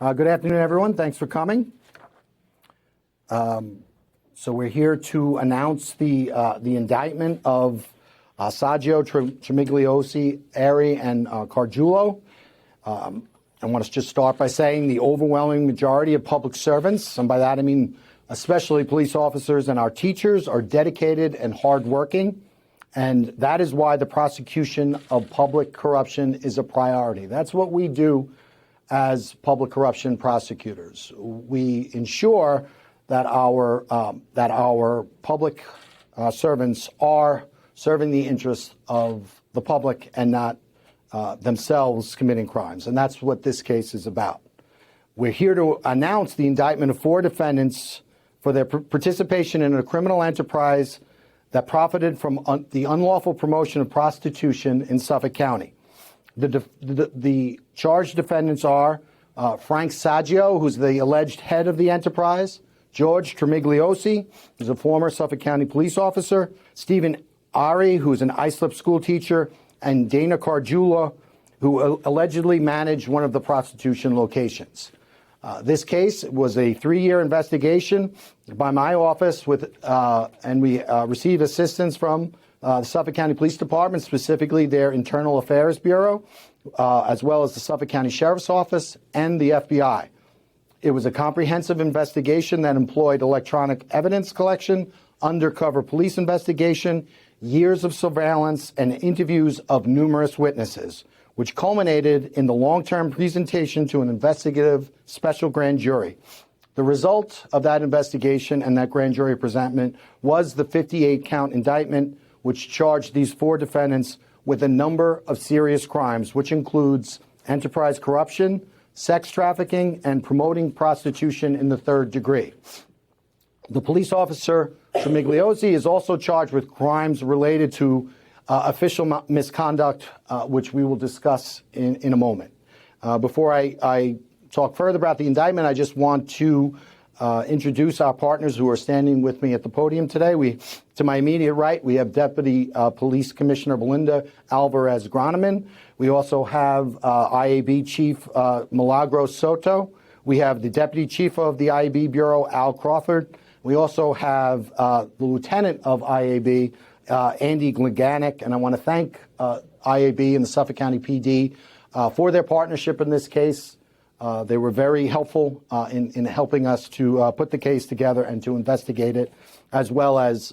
Good afternoon, everyone. Thanks for coming. So we're here to announce the indictment of Saggio, TRIMIGLIOZZI, AREY, and Ciardullò. I want to just start by saying the overwhelming majority of public servants, and by that I mean especially police officers and our teachers, are dedicated and hardworking, and that is why the prosecution of public corruption is a priority. That's what we do as public corruption prosecutors. We ensure that our public servants are serving the interests of the public and not themselves committing crimes. And that's what this case is about. We're here to announce the indictment of 4 defendants for their participation in a criminal enterprise that profited from the unlawful promotion of prostitution in Suffolk County. The charged defendants are Frank Saggio, who's the alleged head of the enterprise, George TRIMIGLIOZZI, who's a former Suffolk County police officer, Stephen AREY, who's an Islip School teacher, and DANA CIARDULLO, who allegedly managed one of the prostitution locations. This case was a 3-year investigation by my office, and we received assistance from the Suffolk County Police Department, specifically their Internal Affairs Bureau, as well as the Suffolk County Sheriff's Office and the FBI. It was a comprehensive investigation that employed electronic evidence collection, undercover police investigation, years of surveillance, and interviews of numerous witnesses, which culminated in the long-term presentation to an investigative special grand jury. The result of that investigation and that grand jury presentment was the 58-count indictment, which charged these 4 defendants with a number of serious crimes, which includes enterprise corruption, sex trafficking, and promoting prostitution in the 3rd degree. The police officer, TRIMIGLIOZZI, is also charged with crimes related to official misconduct, which we will discuss in a moment. Before I talk further about the indictment, I just want to introduce our partners who are standing with me at the podium today. To my immediate right, we have Deputy Police Commissioner Belinda Alvarez-Groneman. We also have IAB Chief Milagros Soto. We have the Deputy Chief of the IAB Bureau, Al Crawford. We also have the Lieutenant of IAB, Andy Gliganic, and I want to thank IAB and the Suffolk County PD for their partnership in this case. They were very helpful in helping us to put the case together and to investigate it, as well as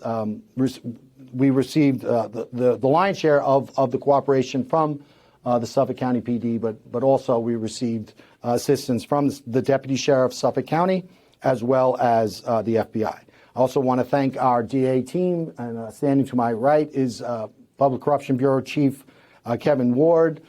we received the lion's share of the cooperation from the Suffolk County PD, but also we received assistance from the Deputy Sheriff of Suffolk County, as well as the FBI. I also want to thank our DA team, and standing to my right is Public Corruption Bureau Chief Kevin Ward,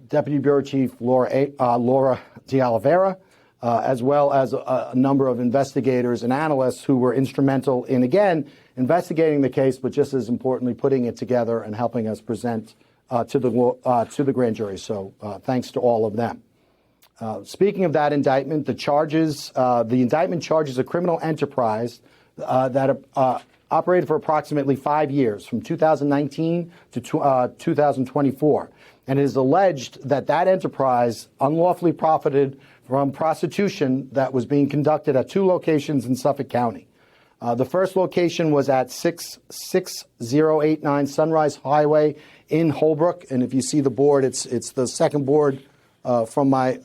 Deputy Bureau Chief Laura D'Oliveira, as well as a number of investigators and analysts who were instrumental in, again, investigating the case, but just as importantly, putting it together and helping us present to the grand jury. So thanks to all of them. Speaking of that indictment, the indictment charges a criminal enterprise that operated for approximately 5 years, from 2019 to 2024. And it is alleged that that enterprise unlawfully profited from prostitution that was being conducted at 2 locations in Suffolk County. The first location was at 66089 Sunrise Highway in Holbrook, and if you see the board, it's the second board from my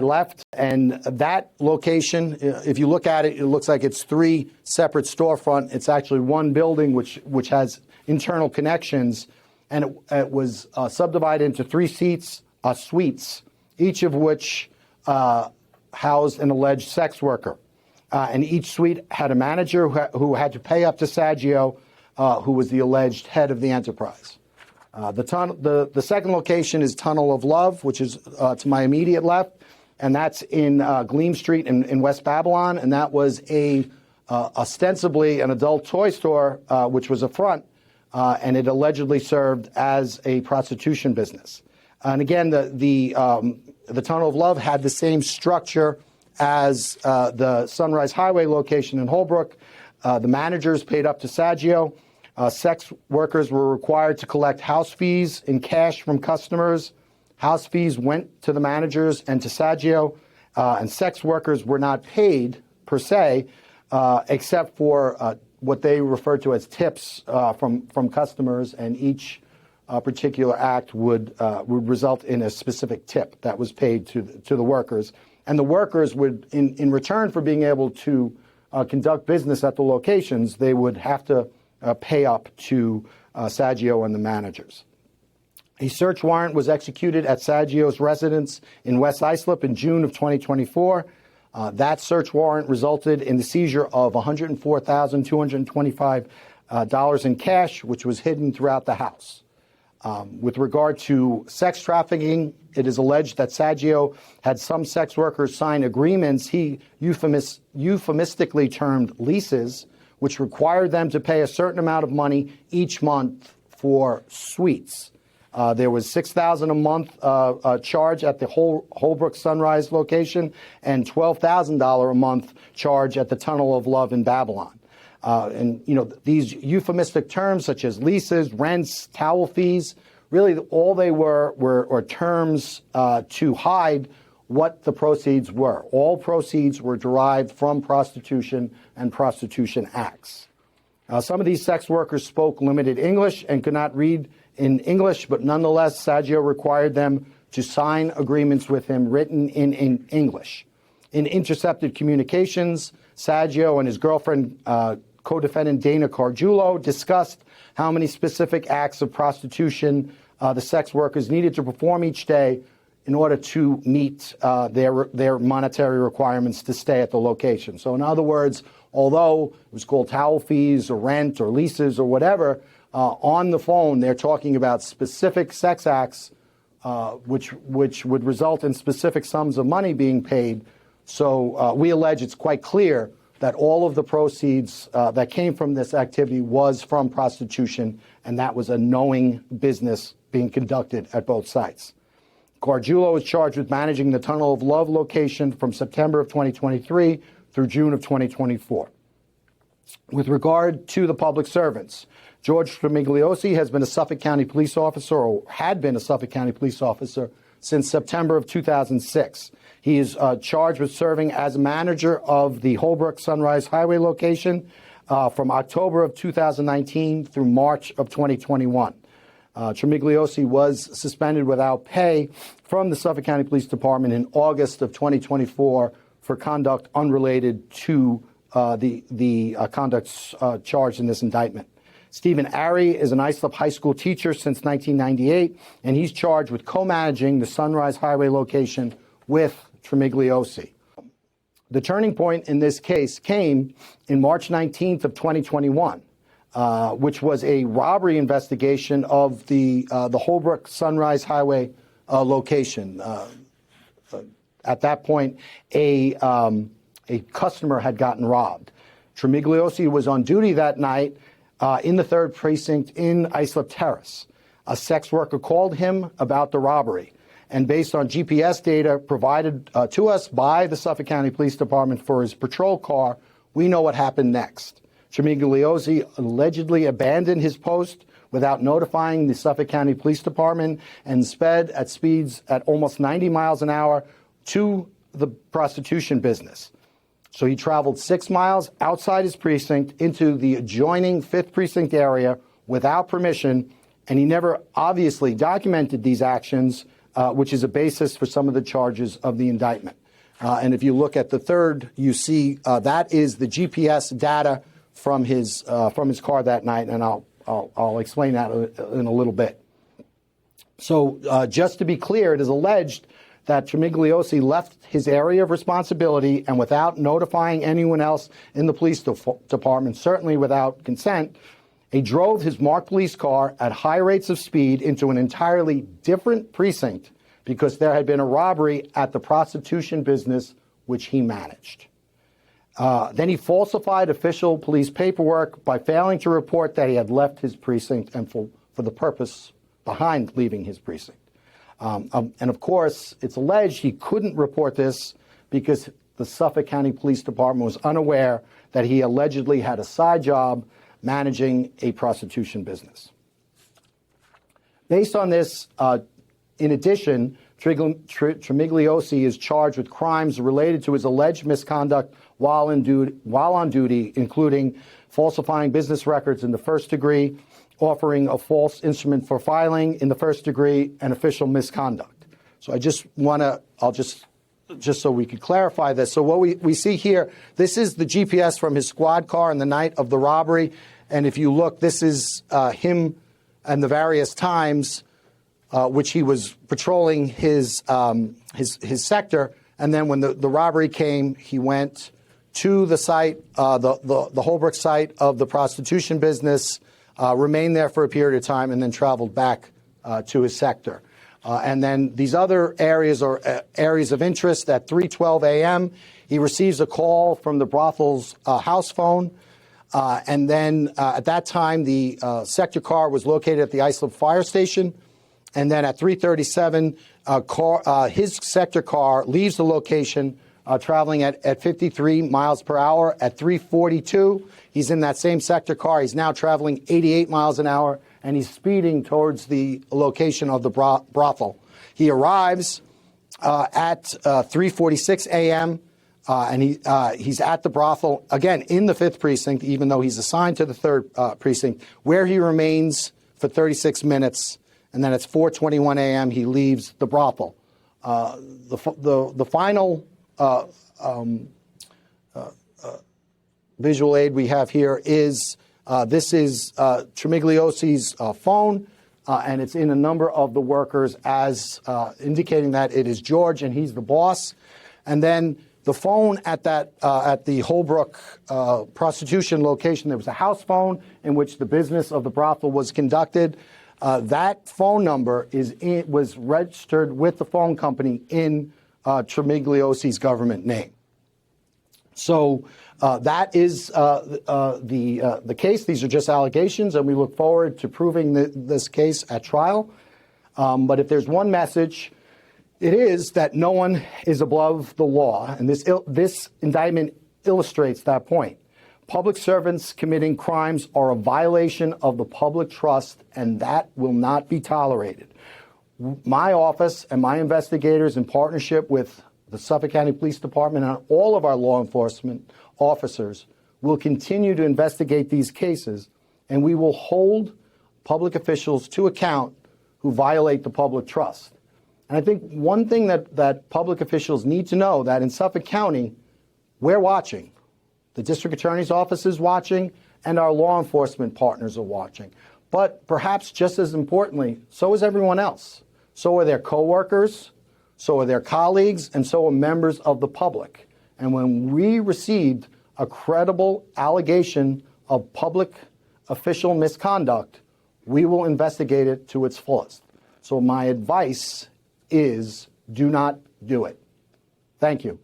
left. And that location, if you look at it, it looks like it's 3 separate storefront. It's actually one building which has internal connections, and it was subdivided into 3 suites, each of which housed an alleged sex worker. And each suite had a manager who had to pay up to Saggio, who was the alleged head of the enterprise. The second location is Tunnel of Love, which is to my immediate left, and that's in Gleam Street in West Babylon, and that was ostensibly an adult toy store, which was a front, and it allegedly served as a prostitution business. And again, the Tunnel of Love had the same structure as the Sunrise Highway location in Holbrook. The managers paid up to Saggio. Sex workers were required to collect house fees in cash from customers. House fees went to the managers and to Saggio, and sex workers were not paid per se, except for what they refer to as tips from customers, and each particular act would result in a specific tip that was paid to the workers. And the workers would, in return for being able to conduct business at the locations, they would have to pay up to Saggio and the managers. A search warrant was executed at Saggio's residence in West Islip in June of 2024. That search warrant resulted in the seizure of $104,225 in cash, which was hidden throughout the house. With regard to sex trafficking, it is alleged that Saggio had some sex workers sign agreements he euphemistically termed leases, which required them to pay a certain amount of money each month for suites. There was $6,000 a month charge at the Holbrook Sunrise location and $12,000 a month charge at the Tunnel of Love in Babylon. And, you know, these euphemistic terms such as leases, rents, towel fees, really all they were terms to hide what the proceeds were. All proceeds were derived from prostitution and prostitution acts. Some of these sex workers spoke limited English and could not read in English, but nonetheless, Saggio required them to sign agreements with him written in English. In intercepted communications, Saggio and his girlfriend, co-defendant Dana Ciardullо, discussed how many specific acts of prostitution the sex workers needed to perform each day in order to meet their monetary requirements to stay at the location. So in other words, although it was called towel fees or rent or leases or whatever, on the phone they're talking about specific sex acts which would result in specific sums of money being paid. So we allege it's quite clear that all of the proceeds that came from this activity was from prostitution, and that was a knowing business being conducted at both sites. Ciardullо was charged with managing the Tunnel of Love location from September of 2023 through June of 2024. With regard to the public servants, George TRIMIGLIOZZI has been a Suffolk County police officer, or had been a Suffolk County police officer, since September of 2006. He is charged with serving as manager of the Holbrook Sunrise Highway location from October of 2019 through March of 2021. TRIMIGLIOZZI was suspended without pay from the Suffolk County Police Department in August of 2024 for conduct unrelated to the conduct charged in this indictment. Stephen AREY is an Islip High School teacher since 1998, and he's charged with co-managing the Sunrise Highway location with TRIMIGLIOZZI. The turning point in this case came in March 19th of 2021, which was a robbery investigation of the Holbrook Sunrise Highway location. At that point, a customer had gotten robbed. TRIMIGLIOZZI was on duty that night in the 3rd Precinct in Islip Terrace. A sex worker called him about the robbery, and based on GPS data provided to us by the Suffolk County Police Department for his patrol car, we know what happened next. TRIMIGLIOZZI allegedly abandoned his post without notifying the Suffolk County Police Department and sped at speeds at almost 90 miles an hour to the prostitution business. So he traveled 6 miles outside his precinct into the adjoining 5th Precinct area without permission, and he never obviously documented these actions, which is a basis for some of the charges of the indictment. And if you look at the third, you see that is the GPS data from his car that night, and I'll explain that in a little bit. So just to be clear, it is alleged that TRIMIGLIOZZI left his area of responsibility and without notifying anyone else in the police department, certainly without consent, he drove his marked police car at high rates of speed into an entirely different precinct because there had been a robbery at the prostitution business which he managed. Then he falsified official police paperwork by failing to report that he had left his precinct and for the purpose behind leaving his precinct. And of course, it's alleged he couldn't report this because the Suffolk County Police Department was unaware that he allegedly had a side job managing a prostitution business. Based on this, in addition, Trimigliozzzi is charged with crimes related to his alleged misconduct while on duty, including falsifying business records in the first degree, offering a false instrument for filing in the first degree, and official misconduct. So I just want to, just so we could clarify this. So what we see here, this is the GPS from his squad car on the night of the robbery. And if you look, this is him and the various times which he was patrolling his sector. And then when the robbery came, he went to the site, the Holbrook site of the prostitution business, remained there for a period of time, and then traveled back to his sector. And then these other areas are areas of interest. At 3:12 a.m., he receives a call from the brothel's house phone. And then at that time, the sector car was located at the Islip fire station. And then at 3:37, his sector car leaves the location, traveling at 53 miles per hour. At 3:42, he's in that same sector car. He's now traveling 88 miles an hour, and he's speeding towards the location of the brothel. He arrives at 3:46 a.m., and he's at the brothel, again, in the 5th precinct, even though he's assigned to the 3rd precinct, where he remains for 36 minutes. And then at 4:21 a.m., he leaves the brothel. The final visual aid we have here is this is Trimigliozzzi's phone, and it's in a number of the workers as indicating that it is George and he's the boss. And then the phone at the Holbrook prostitution location, there was a house phone in which the business of the brothel was conducted. That phone number was registered with the phone company in Trimigliozzzi's government name. So that is the case. These are just allegations, and we look forward to proving this case at trial. But if there's one message, it is that no one is above the law, and this indictment illustrates that point. Public servants committing crimes are a violation of the public trust, and that will not be tolerated. My office and my investigators, in partnership with the Suffolk County Police Department and all of our law enforcement officers, will continue to investigate these cases, and we will hold public officials to account who violate the public trust. And I think one thing that public officials need to know, that in Suffolk County, we're watching. The District Attorney's Office is watching, and our law enforcement partners are watching. But perhaps just as importantly, so is everyone else. So are their coworkers, so are their colleagues, and so are members of the public. And when we received a credible allegation of public official misconduct, we will investigate it to its fullest. So my advice is do not do it. Thank you.